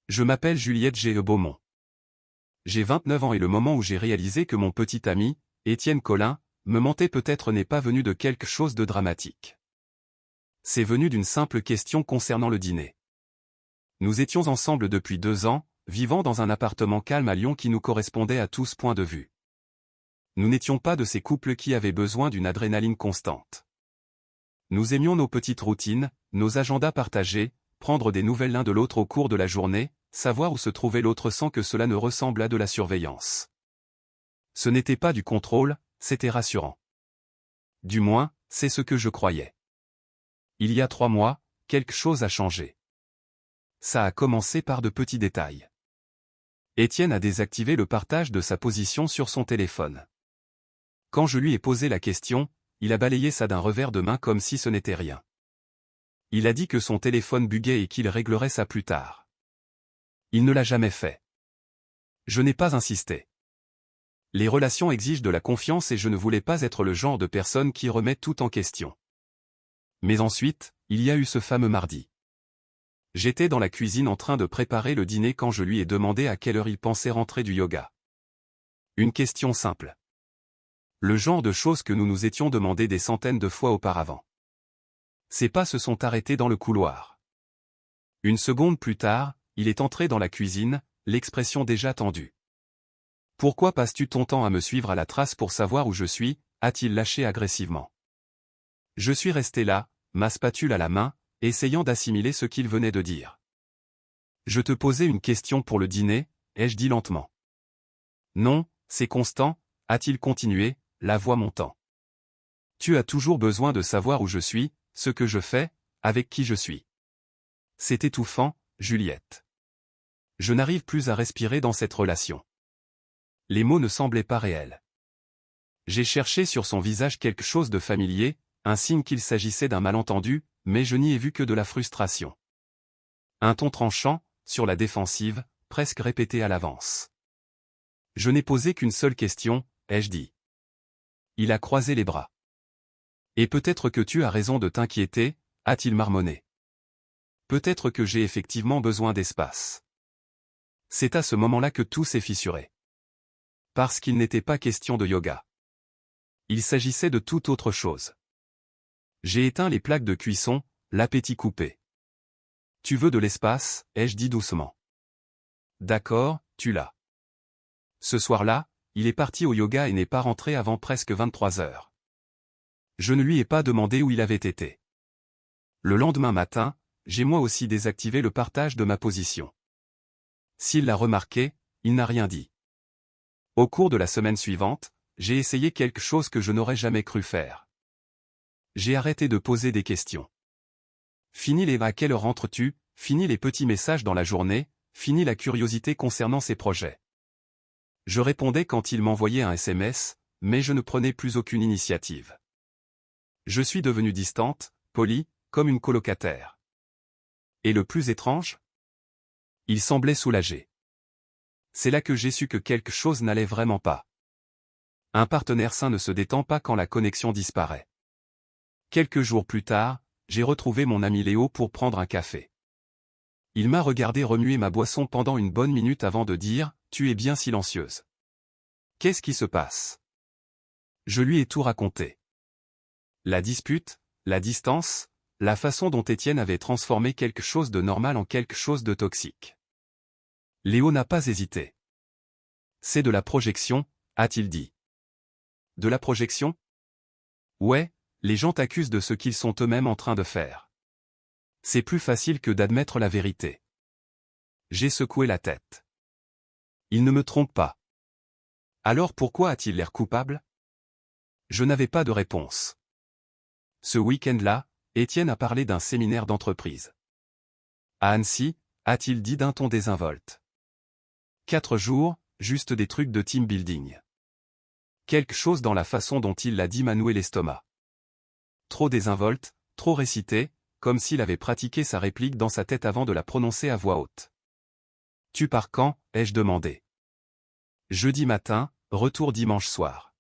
Je m'appelle Juliette G. Beaumont. J'ai 29 ans et le moment où j'ai réalisé que mon petit ami, Étienne Collin, me mentait peut-être n'est pas venu de quelque chose de dramatique. C'est venu d'une simple question concernant le dîner. Nous étions ensemble depuis 2 ans, vivant dans un appartement calme à Lyon qui nous correspondait à tous points de vue. Nous n'étions pas de ces couples qui avaient besoin d'une adrénaline constante. Nous aimions nos petites routines, nos agendas partagés, prendre des nouvelles l'un de l'autre au cours de la journée, savoir où se trouvait l'autre sans que cela ne ressemble à de la surveillance. Ce n'était pas du contrôle, c'était rassurant. Du moins, c'est ce que je croyais. Il y a 3 mois, quelque chose a changé. Ça a commencé par de petits détails. Étienne a désactivé le partage de sa position sur son téléphone. Quand je lui ai posé la question, il a balayé ça d'un revers de main comme si ce n'était rien. Il a dit que son téléphone buguait et qu'il réglerait ça plus tard. Il ne l'a jamais fait. Je n'ai pas insisté. Les relations exigent de la confiance et je ne voulais pas être le genre de personne qui remet tout en question. Mais ensuite, il y a eu ce fameux mardi. J'étais dans la cuisine en train de préparer le dîner quand je lui ai demandé à quelle heure il pensait rentrer du yoga. Une question simple. Le genre de choses que nous nous étions demandé des centaines de fois auparavant. Ses pas se sont arrêtés dans le couloir. Une seconde plus tard, il est entré dans la cuisine, l'expression déjà tendue. « Pourquoi passes-tu ton temps à me suivre à la trace pour savoir où je suis » a-t-il lâché agressivement. Je suis resté là, ma spatule à la main, essayant d'assimiler ce qu'il venait de dire. « Je te posais une question pour le dîner » ai-je dit lentement. « Non, c'est constant » a-t-il continué, la voix montant. « Tu as toujours besoin de savoir où je suis, ce que je fais, avec qui je suis. » C'est étouffant, Juliette. Je n'arrive plus à respirer dans cette relation. Les mots ne semblaient pas réels. J'ai cherché sur son visage quelque chose de familier, un signe qu'il s'agissait d'un malentendu, mais je n'y ai vu que de la frustration. Un ton tranchant, sur la défensive, presque répété à l'avance. Je n'ai posé qu'une seule question, ai-je dit. Il a croisé les bras. Et peut-être que tu as raison de t'inquiéter, a-t-il marmonné. Peut-être que j'ai effectivement besoin d'espace. C'est à ce moment-là que tout s'est fissuré. Parce qu'il n'était pas question de yoga. Il s'agissait de toute autre chose. J'ai éteint les plaques de cuisson, l'appétit coupé. Tu veux de l'espace, ai-je dit doucement. D'accord, tu l'as. Ce soir-là, il est parti au yoga et n'est pas rentré avant presque 23 heures. Je ne lui ai pas demandé où il avait été. Le lendemain matin, j'ai moi aussi désactivé le partage de ma position. S'il l'a remarqué, il n'a rien dit. Au cours de la semaine suivante, j'ai essayé quelque chose que je n'aurais jamais cru faire. J'ai arrêté de poser des questions. Fini les « à quelle heure rentres-tu » fini les petits messages dans la journée, fini la curiosité concernant ses projets. Je répondais quand il m'envoyait un SMS, mais je ne prenais plus aucune initiative. Je suis devenue distante, polie, comme une colocataire. Et le plus étrange ? Il semblait soulagé. C'est là que j'ai su que quelque chose n'allait vraiment pas. Un partenaire sain ne se détend pas quand la connexion disparaît. Quelques jours plus tard, j'ai retrouvé mon ami Léo pour prendre un café. Il m'a regardé remuer ma boisson pendant une bonne minute avant de dire « Tu es bien silencieuse. Qu'est-ce qui se passe ?» Je lui ai tout raconté. La dispute, la distance, la façon dont Étienne avait transformé quelque chose de normal en quelque chose de toxique. Léo n'a pas hésité. « C'est de la projection » a-t-il dit. « De la projection ? Ouais, les gens t'accusent de ce qu'ils sont eux-mêmes en train de faire. C'est plus facile que d'admettre la vérité. » J'ai secoué la tête. Il ne me trompe pas. Alors pourquoi a-t-il l'air coupable ? Je n'avais pas de réponse. Ce week-end-là, Étienne a parlé d'un séminaire d'entreprise. À Annecy, a-t-il dit d'un ton désinvolte. 4 jours, juste des trucs de team building. Quelque chose dans la façon dont il l'a dit m'a noué l'estomac. Trop désinvolte, trop récité, comme s'il avait pratiqué sa réplique dans sa tête avant de la prononcer à voix haute. « Tu pars quand » ai-je demandé. « Jeudi matin, retour dimanche soir. »«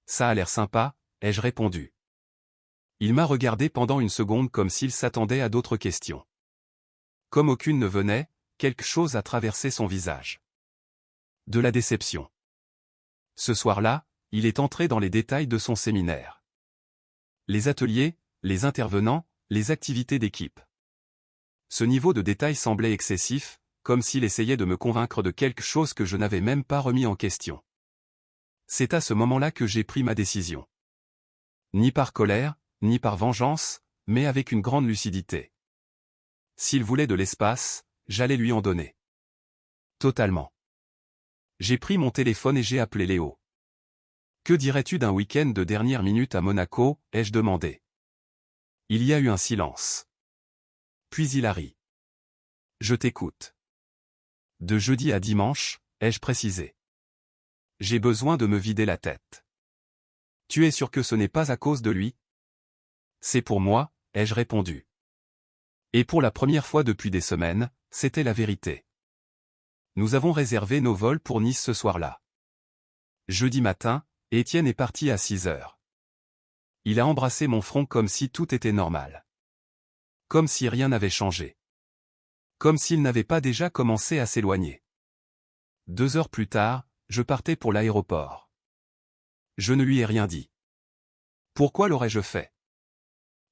Ça a l'air sympa » ai-je répondu. Il m'a regardé pendant une seconde comme s'il s'attendait à d'autres questions. Comme aucune ne venait, quelque chose a traversé son visage. De la déception. Ce soir-là, il est entré dans les détails de son séminaire. Les ateliers, les intervenants, les activités d'équipe. Ce niveau de détail semblait excessif, comme s'il essayait de me convaincre de quelque chose que je n'avais même pas remis en question. C'est à ce moment-là que j'ai pris ma décision. Ni par colère, ni par vengeance, mais avec une grande lucidité. S'il voulait de l'espace, j'allais lui en donner. Totalement. J'ai pris mon téléphone et j'ai appelé Léo. Que dirais-tu d'un week-end de dernière minute à Monaco, ai-je demandé. Il y a eu un silence. Puis il a ri. Je t'écoute. De jeudi à dimanche, ai-je précisé. J'ai besoin de me vider la tête. Tu es sûr que ce n'est pas à cause de lui? C'est pour moi, ai-je répondu. Et pour la première fois depuis des semaines, c'était la vérité. Nous avons réservé nos vols pour Nice ce soir-là. Jeudi matin, Étienne est parti à 6 heures. Il a embrassé mon front comme si tout était normal. Comme si rien n'avait changé. Comme s'il n'avait pas déjà commencé à s'éloigner. 2 heures plus tard, je partais pour l'aéroport. Je ne lui ai rien dit. Pourquoi l'aurais-je fait?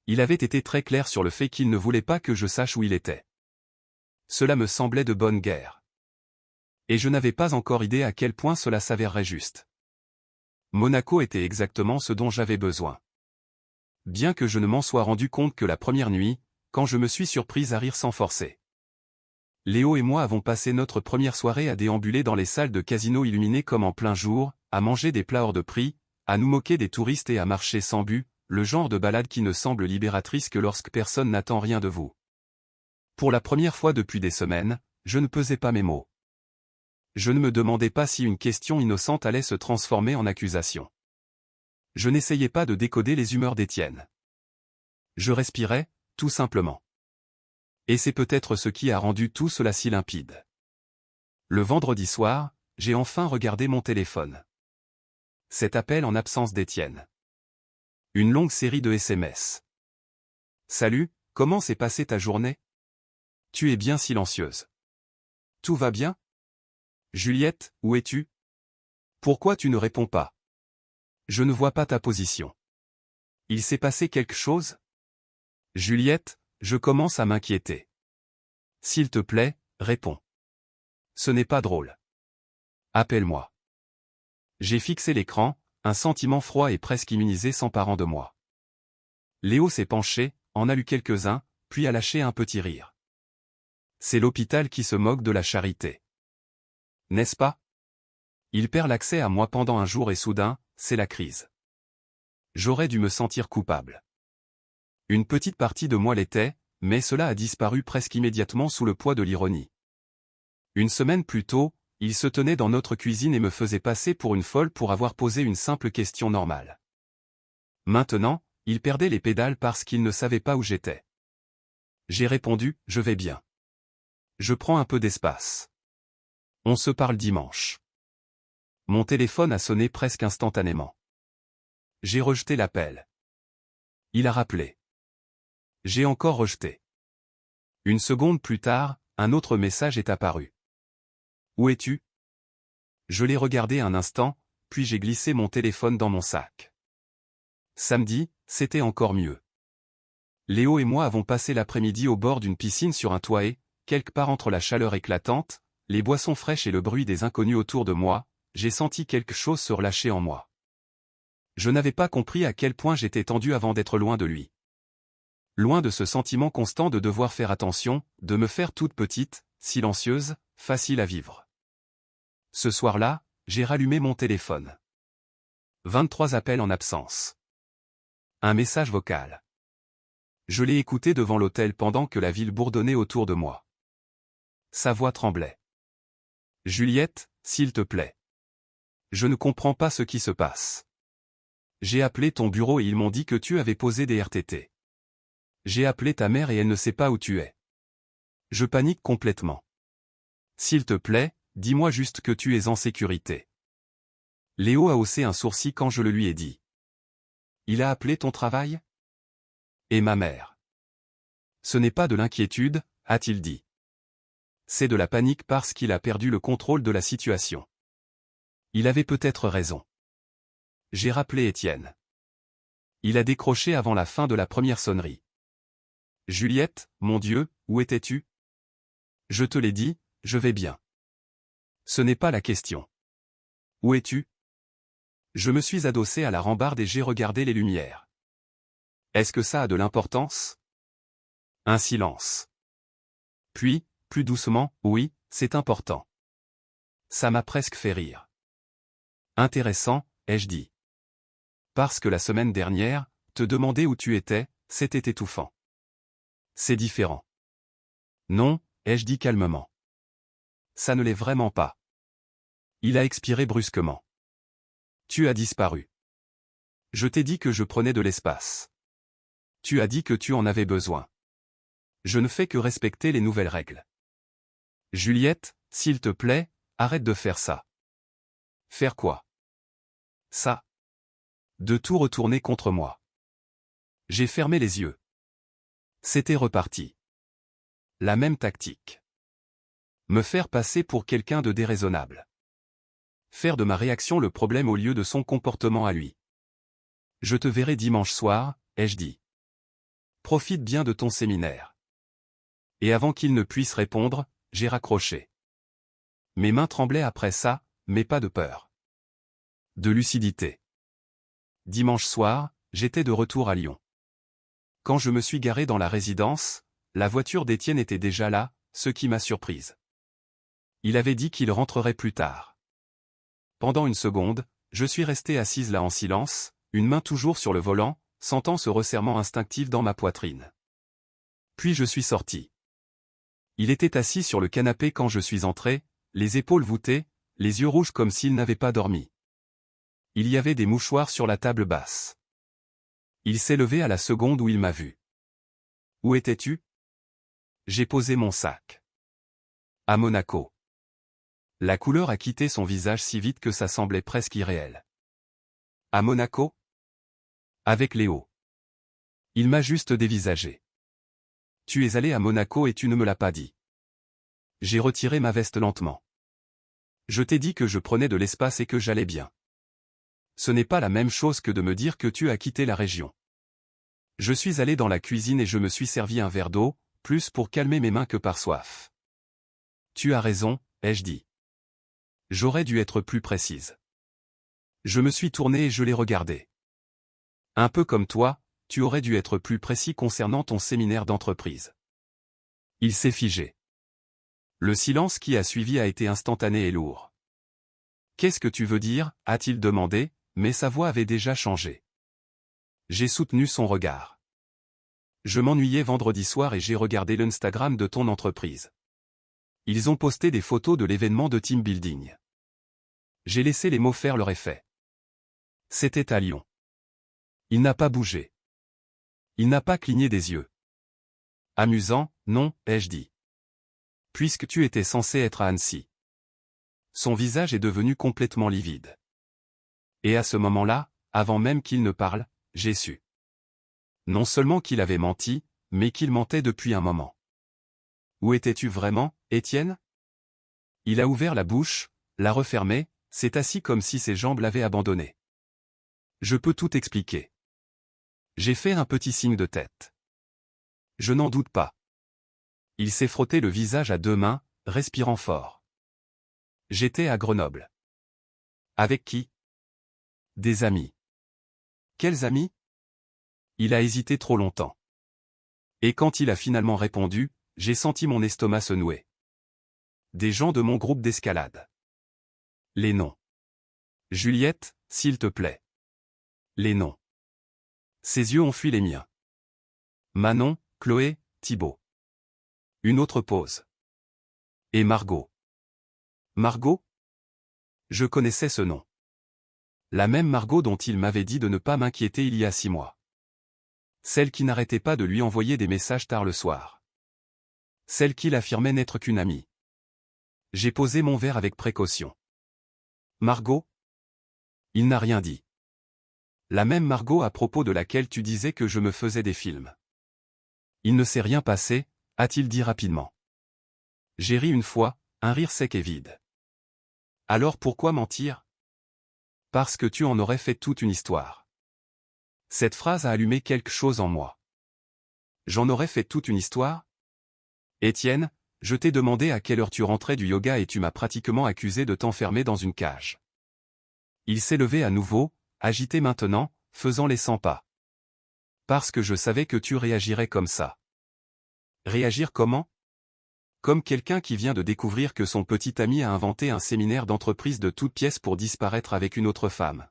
Il avait été très clair sur le fait qu'il ne voulait pas que je sache où il était. Cela me semblait de bonne guerre. Et je n'avais pas encore idée à quel point cela s'avérerait juste. Monaco était exactement ce dont j'avais besoin. Bien que je ne m'en sois rendu compte que la première nuit, quand je me suis surprise à rire sans forcer. Léo et moi avons passé notre première soirée à déambuler dans les salles de casino illuminées comme en plein jour, à manger des plats hors de prix, à nous moquer des touristes et à marcher sans but, le genre de balade qui ne semble libératrice que lorsque personne n'attend rien de vous. Pour la première fois depuis des semaines, je ne pesais pas mes mots. Je ne me demandais pas si une question innocente allait se transformer en accusation. Je n'essayais pas de décoder les humeurs d'Étienne. Je respirais, tout simplement. Et c'est peut-être ce qui a rendu tout cela si limpide. Le vendredi soir, j'ai enfin regardé mon téléphone. Cet appel en absence d'Étienne. Une longue série de SMS. Salut, comment s'est passée ta journée? Tu es bien silencieuse. Tout va bien? Juliette, où es-tu? Pourquoi tu ne réponds pas? Je ne vois pas ta position. Il s'est passé quelque chose? Juliette, je commence à m'inquiéter. S'il te plaît, réponds. Ce n'est pas drôle. Appelle-moi. J'ai fixé l'écran, un sentiment froid et presque immunisé s'emparant de moi. Léo s'est penché, en a lu quelques-uns, puis a lâché un petit rire. C'est l'hôpital qui se moque de la charité. N'est-ce pas? Il perd l'accès à moi pendant un jour et soudain, c'est la crise. J'aurais dû me sentir coupable. Une petite partie de moi l'était, mais cela a disparu presque immédiatement sous le poids de l'ironie. Une semaine plus tôt, il se tenait dans notre cuisine et me faisait passer pour une folle pour avoir posé une simple question normale. Maintenant, il perdait les pédales parce qu'il ne savait pas où j'étais. J'ai répondu, je vais bien. Je prends un peu d'espace. On se parle dimanche. Mon téléphone a sonné presque instantanément. J'ai rejeté l'appel. Il a rappelé. J'ai encore rejeté. Une seconde plus tard, un autre message est apparu. Où es-tu? Je l'ai regardé un instant, puis j'ai glissé mon téléphone dans mon sac. Samedi, c'était encore mieux. Léo et moi avons passé l'après-midi au bord d'une piscine sur un toit et, quelque part entre la chaleur éclatante, les boissons fraîches et le bruit des inconnus autour de moi, j'ai senti quelque chose se relâcher en moi. Je n'avais pas compris à quel point j'étais tendu avant d'être loin de lui. Loin de ce sentiment constant de devoir faire attention, de me faire toute petite, silencieuse, facile à vivre. Ce soir-là, j'ai rallumé mon téléphone. 23 appels en absence. Un message vocal. Je l'ai écouté devant l'hôtel pendant que la ville bourdonnait autour de moi. Sa voix tremblait. Juliette, s'il te plaît. Je ne comprends pas ce qui se passe. J'ai appelé ton bureau et ils m'ont dit que tu avais posé des RTT. J'ai appelé ta mère et elle ne sait pas où tu es. Je panique complètement. S'il te plaît, dis-moi juste que tu es en sécurité. Léo a haussé un sourcil quand je le lui ai dit. Il a appelé ton travail? Et ma mère. Ce n'est pas de l'inquiétude, a-t-il dit. C'est de la panique parce qu'il a perdu le contrôle de la situation. Il avait peut-être raison. J'ai rappelé Étienne. Il a décroché avant la fin de la première sonnerie. Juliette, mon Dieu, où étais-tu? Je te l'ai dit, je vais bien. Ce n'est pas la question. Où es-tu? Je me suis adossé à la rambarde et j'ai regardé les lumières. Est-ce que ça a de l'importance? Un silence. Puis, plus doucement, oui, c'est important. Ça m'a presque fait rire. Intéressant, ai-je dit. Parce que la semaine dernière, te demander où tu étais, c'était étouffant. C'est différent. Non, ai-je dit calmement. Ça ne l'est vraiment pas. Il a expiré brusquement. Tu as disparu. Je t'ai dit que je prenais de l'espace. Tu as dit que tu en avais besoin. Je ne fais que respecter les nouvelles règles. Juliette, s'il te plaît, arrête de faire ça. Faire quoi? Ça. De tout retourner contre moi. J'ai fermé les yeux. C'était reparti. La même tactique. Me faire passer pour quelqu'un de déraisonnable. Faire de ma réaction le problème au lieu de son comportement à lui. Je te verrai dimanche soir, ai-je dit. Profite bien de ton séminaire. Et avant qu'il ne puisse répondre, j'ai raccroché. Mes mains tremblaient après ça, mais pas de peur. De lucidité. Dimanche soir, j'étais de retour à Lyon. Quand je me suis garé dans la résidence, la voiture d'Étienne était déjà là, ce qui m'a surprise. Il avait dit qu'il rentrerait plus tard. Pendant une seconde, je suis resté assise là en silence, une main toujours sur le volant, sentant ce resserrement instinctif dans ma poitrine. Puis je suis sorti. Il était assis sur le canapé quand je suis entré, les épaules voûtées, les yeux rouges comme s'il n'avait pas dormi. Il y avait des mouchoirs sur la table basse. Il s'est levé à la seconde où il m'a vu. Où étais-tu? J'ai posé mon sac. À Monaco. La couleur a quitté son visage si vite que ça semblait presque irréel. À Monaco? Avec Léo. Il m'a juste dévisagé. Tu es allé à Monaco et tu ne me l'as pas dit. J'ai retiré ma veste lentement. Je t'ai dit que je prenais de l'espace et que j'allais bien. Ce n'est pas la même chose que de me dire que tu as quitté la région. Je suis allé dans la cuisine et je me suis servi un verre d'eau, plus pour calmer mes mains que par soif. Tu as raison, ai-je dit. J'aurais dû être plus précise. Je me suis tourné et je l'ai regardé. Un peu comme toi, tu aurais dû être plus précis concernant ton séminaire d'entreprise. Il s'est figé. Le silence qui a suivi a été instantané et lourd. Qu'est-ce que tu veux dire, a-t-il demandé, mais sa voix avait déjà changé. J'ai soutenu son regard. Je m'ennuyais vendredi soir et j'ai regardé l'Instagram de ton entreprise. Ils ont posté des photos de l'événement de team building. J'ai laissé les mots faire leur effet. C'était à Lyon. Il n'a pas bougé. Il n'a pas cligné des yeux. Amusant, non, ai-je dit. Puisque tu étais censé être à Annecy. Son visage est devenu complètement livide. Et à ce moment-là, avant même qu'il ne parle, j'ai su. Non seulement qu'il avait menti, mais qu'il mentait depuis un moment. Où étais-tu vraiment, Étienne? Il a ouvert la bouche, l'a refermée, s'est assis comme si ses jambes l'avaient abandonné. Je peux tout expliquer. J'ai fait un petit signe de tête. Je n'en doute pas. Il s'est frotté le visage à deux mains, respirant fort. J'étais à Grenoble. Avec qui? Des amis. Quels amis? Il a hésité trop longtemps. Et quand il a finalement répondu, j'ai senti mon estomac se nouer. Des gens de mon groupe d'escalade. Les noms. Juliette, s'il te plaît. Les noms. Ses yeux ont fui les miens. Manon, Chloé, Thibaut. Une autre pause. Et Margot. Margot? Je connaissais ce nom. La même Margot dont il m'avait dit de ne pas m'inquiéter il y a 6 mois. Celle qui n'arrêtait pas de lui envoyer des messages tard le soir. Celle qu'il affirmait n'être qu'une amie. J'ai posé mon verre avec précaution. Margot? Il n'a rien dit. La même Margot à propos de laquelle tu disais que je me faisais des films. Il ne s'est rien passé, a-t-il dit rapidement. J'ai ri une fois, un rire sec et vide. Alors pourquoi mentir? Parce que tu en aurais fait toute une histoire. Cette phrase a allumé quelque chose en moi. J'en aurais fait toute une histoire? Étienne, je t'ai demandé à quelle heure tu rentrais du yoga et tu m'as pratiquement accusé de t'enfermer dans une cage. Il s'est levé à nouveau, agité maintenant, faisant les 100 pas. Parce que je savais que tu réagirais comme ça. Réagir comment? Comme quelqu'un qui vient de découvrir que son petit ami a inventé un séminaire d'entreprise de toutes pièces pour disparaître avec une autre femme.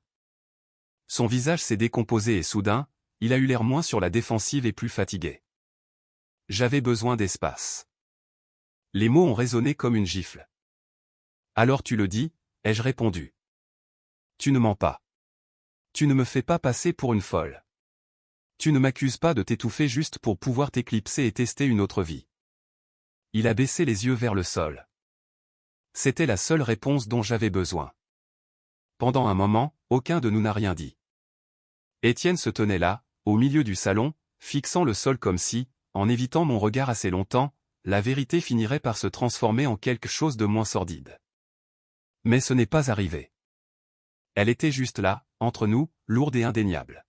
Son visage s'est décomposé et soudain, il a eu l'air moins sur la défensive et plus fatigué. J'avais besoin d'espace. Les mots ont résonné comme une gifle. Alors tu le dis, ai-je répondu. Tu ne mens pas. Tu ne me fais pas passer pour une folle. Tu ne m'accuses pas de t'étouffer juste pour pouvoir t'éclipser et tester une autre vie. Il a baissé les yeux vers le sol. C'était la seule réponse dont j'avais besoin. Pendant un moment, aucun de nous n'a rien dit. Étienne se tenait là, au milieu du salon, fixant le sol comme si, en évitant mon regard assez longtemps, la vérité finirait par se transformer en quelque chose de moins sordide. Mais ce n'est pas arrivé. Elle était juste là, entre nous, lourde et indéniable.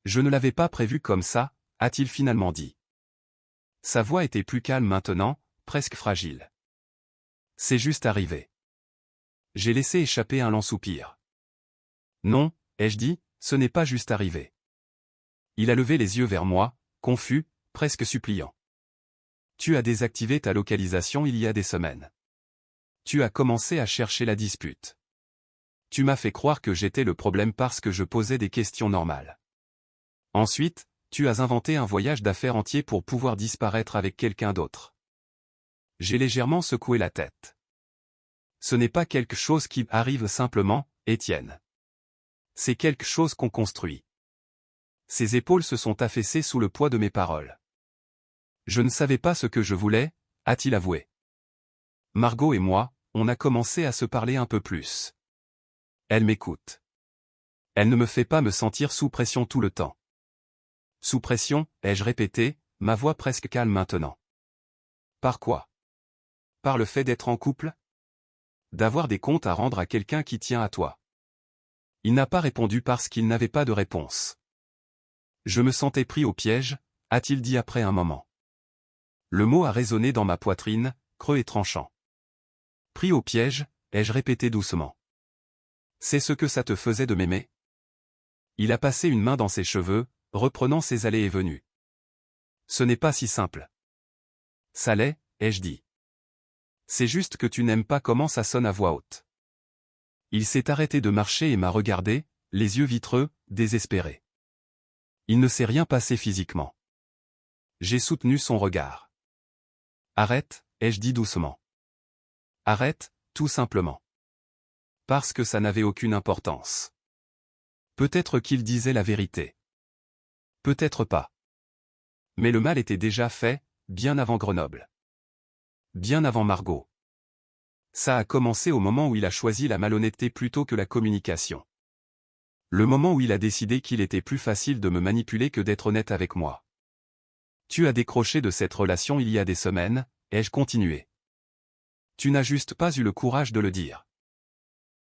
Je ne l'avais pas prévu comme ça, a-t-il finalement dit. Sa voix était plus calme maintenant, presque fragile. C'est juste arrivé. J'ai laissé échapper un lent soupir. Non, ai-je dit, ce n'est pas juste arrivé. Il a levé les yeux vers moi, confus, presque suppliant. Tu as désactivé ta localisation il y a des semaines. Tu as commencé à chercher la dispute. Tu m'as fait croire que j'étais le problème parce que je posais des questions normales. Ensuite, tu as inventé un voyage d'affaires entier pour pouvoir disparaître avec quelqu'un d'autre. J'ai légèrement secoué la tête. Ce n'est pas quelque chose qui arrive simplement, Étienne. C'est quelque chose qu'on construit. Ses épaules se sont affaissées sous le poids de mes paroles. Je ne savais pas ce que je voulais, a-t-il avoué. Margot et moi, on a commencé à se parler un peu plus. Elle m'écoute. Elle ne me fait pas me sentir sous pression tout le temps. Sous pression, ai-je répété, ma voix presque calme maintenant. Par quoi? Par le fait d'être en couple? D'avoir des comptes à rendre à quelqu'un qui tient à toi. Il n'a pas répondu parce qu'il n'avait pas de réponse. Je me sentais pris au piège, a-t-il dit après un moment. Le mot a résonné dans ma poitrine, creux et tranchant. Pris au piège, ai-je répété doucement. C'est ce que ça te faisait de m'aimer? Il a passé une main dans ses cheveux, reprenant ses allées et venues. Ce n'est pas si simple. Ça l'est, ai-je dit. C'est juste que tu n'aimes pas comment ça sonne à voix haute. Il s'est arrêté de marcher et m'a regardé, les yeux vitreux, désespérés. Il ne s'est rien passé physiquement. J'ai soutenu son regard. Arrête, ai-je dit doucement. Arrête, tout simplement. Parce que ça n'avait aucune importance. Peut-être qu'il disait la vérité. Peut-être pas. Mais le mal était déjà fait, bien avant Grenoble. Bien avant Margot. Ça a commencé au moment où il a choisi la malhonnêteté plutôt que la communication. Le moment où il a décidé qu'il était plus facile de me manipuler que d'être honnête avec moi. Tu as décroché de cette relation il y a des semaines, ai-je continué. Tu n'as juste pas eu le courage de le dire.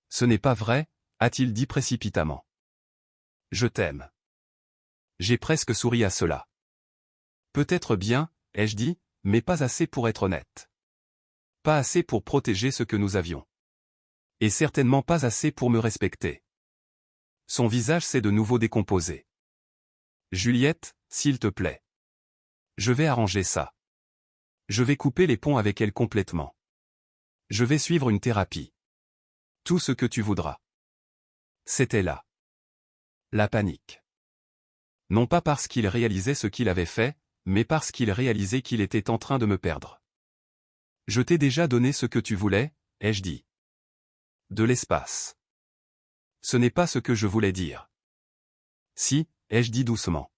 Ce n'est pas vrai, a-t-il dit précipitamment. Je t'aime. J'ai presque souri à cela. Peut-être bien, ai-je dit, mais pas assez pour être honnête. Pas assez pour protéger ce que nous avions. Et certainement pas assez pour me respecter. Son visage s'est de nouveau décomposé. Juliette, s'il te plaît. Je vais arranger ça. Je vais couper les ponts avec elle complètement. Je vais suivre une thérapie. Tout ce que tu voudras. C'était là. La panique. Non pas parce qu'il réalisait ce qu'il avait fait, mais parce qu'il réalisait qu'il était en train de me perdre. Je t'ai déjà donné ce que tu voulais, ai-je dit. De l'espace. Ce n'est pas ce que je voulais dire. Si, ai-je dit doucement.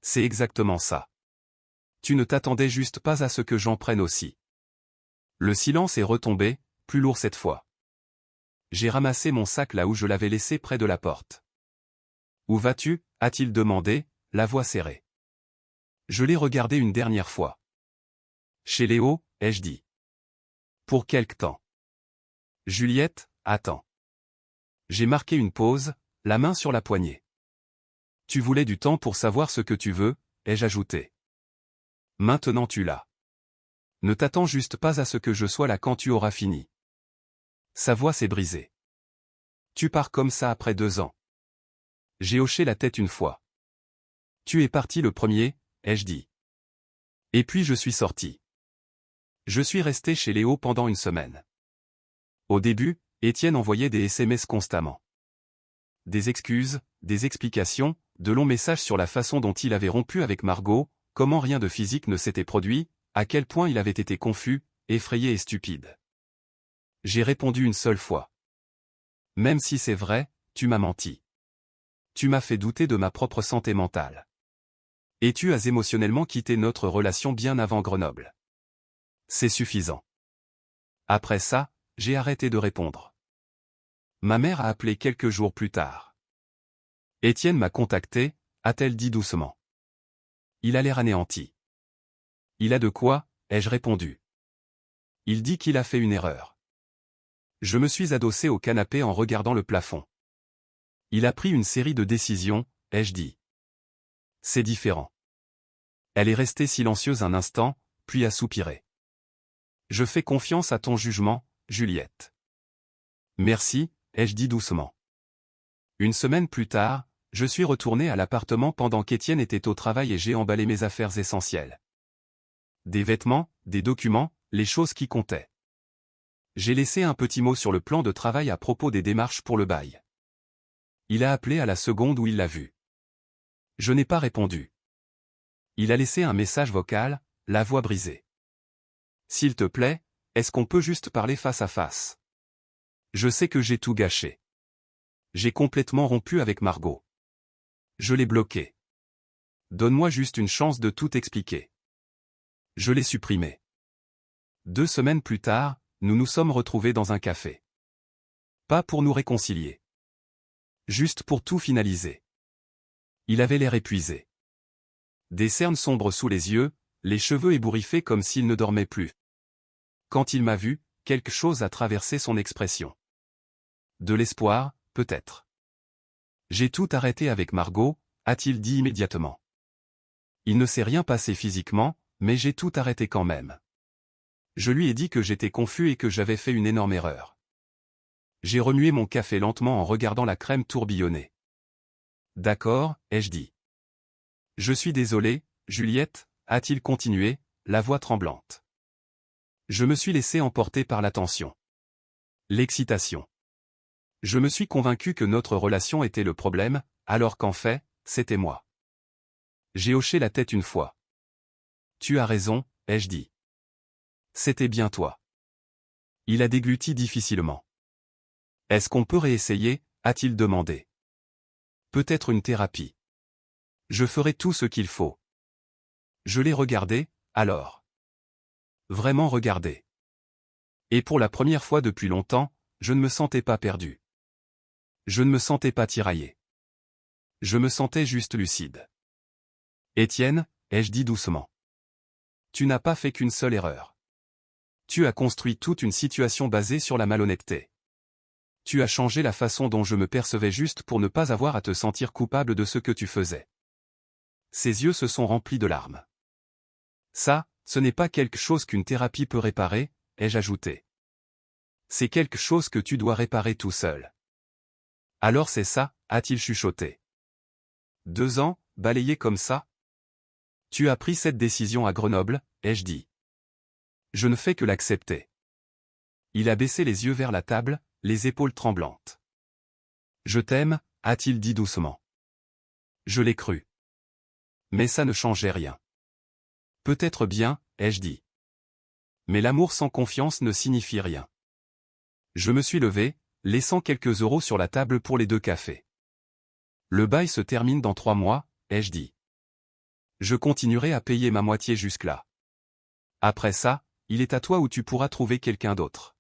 C'est exactement ça. Tu ne t'attendais juste pas à ce que j'en prenne aussi. Le silence est retombé, plus lourd cette fois. J'ai ramassé mon sac là où je l'avais laissé près de la porte. Où vas-tu, a-t-il demandé, la voix serrée. Je l'ai regardé une dernière fois. Chez Léo, ai-je dit. Pour quelque temps. Juliette, attends. J'ai marqué une pause, la main sur la poignée. Tu voulais du temps pour savoir ce que tu veux, ai-je ajouté. Maintenant tu l'as. Ne t'attends juste pas à ce que je sois là quand tu auras fini. Sa voix s'est brisée. Tu pars comme ça après 2 ans. J'ai hoché la tête une fois. Tu es parti le premier, ai-je dit. Et puis je suis sorti. Je suis resté chez Léo pendant 1 semaine. Au début, Étienne envoyait des SMS constamment. Des excuses, des explications, de longs messages sur la façon dont il avait rompu avec Margot, comment rien de physique ne s'était produit, à quel point il avait été confus, effrayé et stupide. J'ai répondu une seule fois. Même si c'est vrai, tu m'as menti. Tu m'as fait douter de ma propre santé mentale. Et tu as émotionnellement quitté notre relation bien avant Grenoble. C'est suffisant. Après ça, j'ai arrêté de répondre. Ma mère a appelé quelques jours plus tard. Étienne m'a contacté, a-t-elle dit doucement. Il a l'air anéanti. Il a de quoi, ai-je répondu. Il dit qu'il a fait une erreur. Je me suis adossé au canapé en regardant le plafond. Il a pris une série de décisions, ai-je dit. C'est différent. Elle est restée silencieuse un instant, puis a soupiré. Je fais confiance à ton jugement, Juliette. Merci, ai-je dit doucement. 1 semaine plus tard, je suis retourné à l'appartement pendant qu'Étienne était au travail et j'ai emballé mes affaires essentielles. Des vêtements, des documents, les choses qui comptaient. J'ai laissé un petit mot sur le plan de travail à propos des démarches pour le bail. Il a appelé à la seconde où il l'a vu. Je n'ai pas répondu. Il a laissé un message vocal, la voix brisée. S'il te plaît, est-ce qu'on peut juste parler face à face? Je sais que j'ai tout gâché. J'ai complètement rompu avec Margot. Je l'ai bloqué. Donne-moi juste une chance de tout expliquer. Je l'ai supprimé. 2 semaines plus tard, nous nous sommes retrouvés dans un café. Pas pour nous réconcilier. Juste pour tout finaliser. Il avait l'air épuisé. Des cernes sombres sous les yeux, les cheveux ébouriffés comme s'il ne dormait plus. Quand il m'a vu, quelque chose a traversé son expression. De l'espoir, peut-être. J'ai tout arrêté avec Margot, a-t-il dit immédiatement. Il ne s'est rien passé physiquement, mais j'ai tout arrêté quand même. Je lui ai dit que j'étais confus et que j'avais fait une énorme erreur. J'ai remué mon café lentement en regardant la crème tourbillonner. D'accord, ai-je dit. Je suis désolé, Juliette, a-t-il continué, la voix tremblante. Je me suis laissé emporter par l'attention. L'excitation. Je me suis convaincu que notre relation était le problème, alors qu'en fait, c'était moi. J'ai hoché la tête une fois. Tu as raison, ai-je dit. C'était bien toi. Il a dégluti difficilement. Est-ce qu'on peut réessayer, a-t-il demandé. Peut-être une thérapie. Je ferai tout ce qu'il faut. Je l'ai regardé, alors. Vraiment regardé. Et pour la première fois depuis longtemps, je ne me sentais pas perdu. Je ne me sentais pas tiraillé. Je me sentais juste lucide. Étienne, ai-je dit doucement. Tu n'as pas fait qu'une seule erreur. Tu as construit toute une situation basée sur la malhonnêteté. Tu as changé la façon dont je me percevais juste pour ne pas avoir à te sentir coupable de ce que tu faisais. Ses yeux se sont remplis de larmes. Ça, ce n'est pas quelque chose qu'une thérapie peut réparer, ai-je ajouté. C'est quelque chose que tu dois réparer tout seul. Alors c'est ça, a-t-il chuchoté. 2 ans, balayés comme ça? Tu as pris cette décision à Grenoble, ai-je dit. Je ne fais que l'accepter. Il a baissé les yeux vers la table, les épaules tremblantes. Je t'aime, a-t-il dit doucement. Je l'ai cru. Mais ça ne changeait rien. Peut-être bien, ai-je dit. Mais l'amour sans confiance ne signifie rien. Je me suis levé, laissant quelques euros sur la table pour les 2 cafés. Le bail se termine dans 3 mois, ai-je dit. Je continuerai à payer ma moitié jusque-là. Après ça, il est à toi où tu pourras trouver quelqu'un d'autre.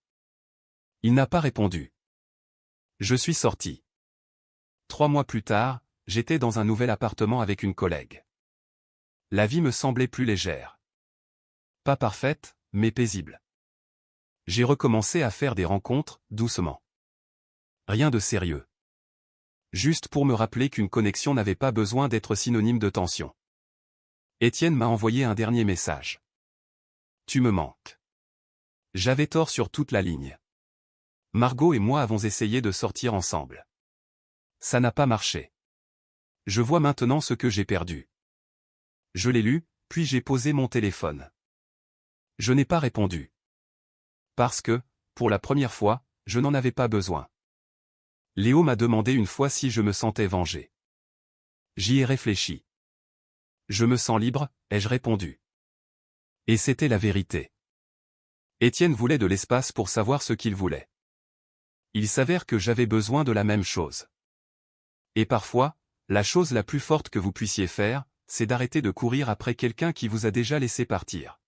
Il n'a pas répondu. Je suis sorti. 3 mois plus tard, j'étais dans un nouvel appartement avec une collègue. La vie me semblait plus légère. Pas parfaite, mais paisible. J'ai recommencé à faire des rencontres, doucement. Rien de sérieux. Juste pour me rappeler qu'une connexion n'avait pas besoin d'être synonyme de tension. Étienne m'a envoyé un dernier message. Tu me manques. J'avais tort sur toute la ligne. Margot et moi avons essayé de sortir ensemble. Ça n'a pas marché. Je vois maintenant ce que j'ai perdu. Je l'ai lu, puis j'ai posé mon téléphone. Je n'ai pas répondu. Parce que, pour la première fois, je n'en avais pas besoin. Léo m'a demandé une fois si je me sentais vengé. J'y ai réfléchi. Je me sens libre, ai-je répondu. Et c'était la vérité. Étienne voulait de l'espace pour savoir ce qu'il voulait. Il s'avère que j'avais besoin de la même chose. Et parfois, la chose la plus forte que vous puissiez faire, c'est d'arrêter de courir après quelqu'un qui vous a déjà laissé partir.